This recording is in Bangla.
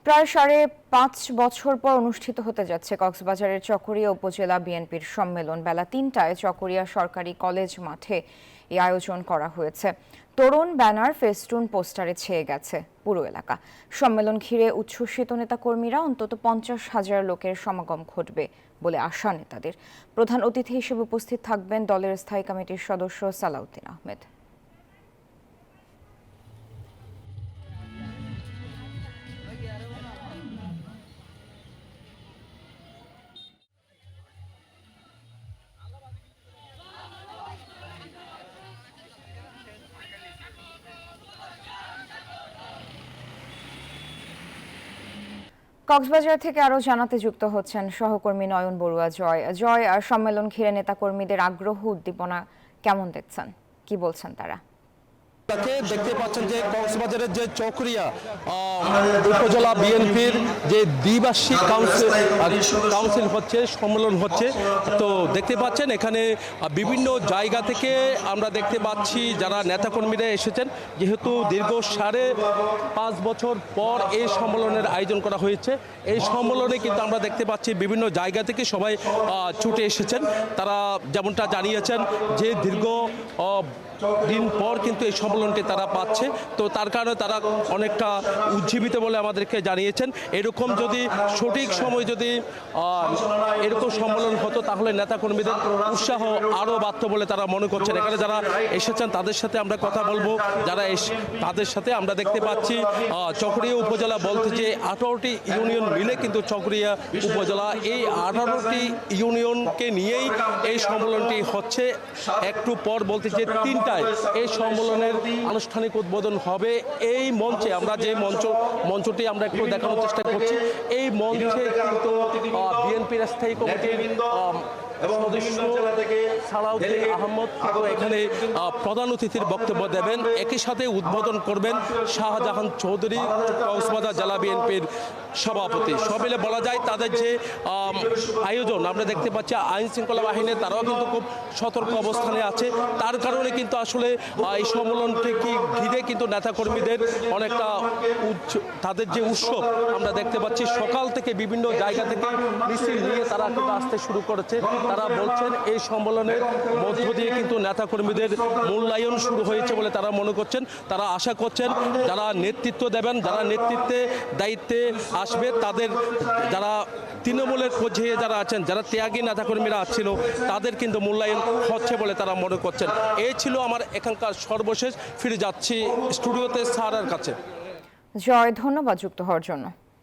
প্রায় ৫.৫ বছর পর অনুষ্ঠিত হতে যাচ্ছে কক্সবাজারের চকরিয়া উপজেলা বিএনপির সম্মেলন। বেলা ৩টায় চকরিয়া সরকারি কলেজ মাঠে এই আয়োজন করা হয়েছে। তরুণ ব্যানার, ফেস্টুন, পোস্টারে ছেয়ে গেছে পুরো এলাকা। সম্মেলন ঘিরে উচ্ছ্বসিত নেতাকর্মীরা অন্তত ৫০,০০০ লোকের সমাগম ঘটবে বলে আশা নেতাদের। প্রধান অতিথি হিসেবে উপস্থিত থাকবেন দলের স্থায়ী কমিটির সদস্য সালাউদ্দিন আহমেদ। কক্সবাজার থেকে আরো জানাতে যুক্ত হচ্ছেন সহকর্মী নয়ন বড়ুয়া। জয়, সম্মেলন ঘিরে নেতাকর্মীদের আগ্রহ উদ্দীপনা কেমন দেখছেন, কি বলছেন তারা? দেখতে পাচ্ছেন যে কক্সবাজারের যে চকরিয়া উপজেলা বিএনপির যে দ্বিবার্ষিক কাউন্সিল হচ্ছে, সম্মেলন হচ্ছে, তো দেখতে পাচ্ছেন এখানে বিভিন্ন জায়গা থেকে আমরা দেখতে পাচ্ছি যারা নেতাকর্মীরা এসেছেন। যেহেতু দীর্ঘ ৫.৫ বছর পর এই সম্মেলনের আয়োজন করা হয়েছে, এই সম্মেলনে কিন্তু আমরা দেখতে পাচ্ছি বিভিন্ন জায়গা থেকে সবাই ছুটে এসেছেন। তারা যেমনটা জানিয়েছেন যে দীর্ঘ দিন পর কিন্তু এই সম্মেলনটি তারা পাচ্ছে, তো তার কারণে তারা অনেকটা উজ্জীবিত বলে আমাদেরকে জানিয়েছেন। এরকম যদি সঠিক সময় যদি এরকম সম্মেলন হতো তাহলে নেতাকর্মীদের উৎসাহ আরও বাড়ত বলে তারা মনে করছেন। এখানে যারা এসেছেন তাদের সাথে আমরা কথা বলবো। তাদের সাথে আমরা দেখতে পাচ্ছি চকরিয়া উপজেলা বলতে যে 18টি ইউনিয়ন মিলে কিন্তু চকরিয়া উপজেলা, এই 18টি ইউনিয়নকে নিয়েই এই সম্মেলনটি হচ্ছে। একটু পর বলতে যে 3টায় এই সম্মেলনের আনুষ্ঠানিক উদ্বোধন হবে। এই মঞ্চে আমরা যে মঞ্চটি আমরা একটু দেখানোর চেষ্টা করছি, এই মঞ্চে কিন্তু বিএনপির স্থায়ী কমিটির সালাউদ্দিন আহমদ এখানে প্রধান অতিথির বক্তব্য দেবেন। একই সাথে উদ্বোধন করবেন শাহজাহান চৌধুরী, কক্সবাজার জেলা বিএনপির সভাপতি। সব মিলে বলা যায় তাদের যে আয়োজন আমরা দেখতে পাচ্ছি, আইন শৃঙ্খলা বাহিনী তারাও কিন্তু খুব সতর্ক অবস্থানে আছে। তার কারণে কিন্তু আসলে এই সম্মেলনটিকে ঘিরে কিন্তু নেতাকর্মীদের অনেকটা তাদের যে উৎসব আমরা দেখতে পাচ্ছি, সকাল থেকে বিভিন্ন জায়গা থেকে মিছিল নিয়ে তারা কিন্তু আসতে শুরু করেছে। তারা বলছেন এই সম্মেলনের মধ্য দিয়ে কিন্তু নেতাকর্মীদের মূল্যায়ন শুরু হয়েছে বলে তারা মনে করছেন। তারা আশা করছেন যারা নেতৃত্ব দেবেন, যারা নেতৃত্বে দায়িত্বে আসবে, তাদের যারা তৃণমূলের পর্যায়ে যারা আছেন, যারা ত্যাগী নেতাকর্মীরা ছিল, তাদের কিন্তু মূল্যায়ন হচ্ছে বলে তারা মনে করছেন। এই ছিল আমার এখানকার সর্বশেষ। ফিরে যাচ্ছি স্টুডিওতে স্যারের কাছে। জয়, ধন্যবাদ যুক্ত হওয়ার জন্য।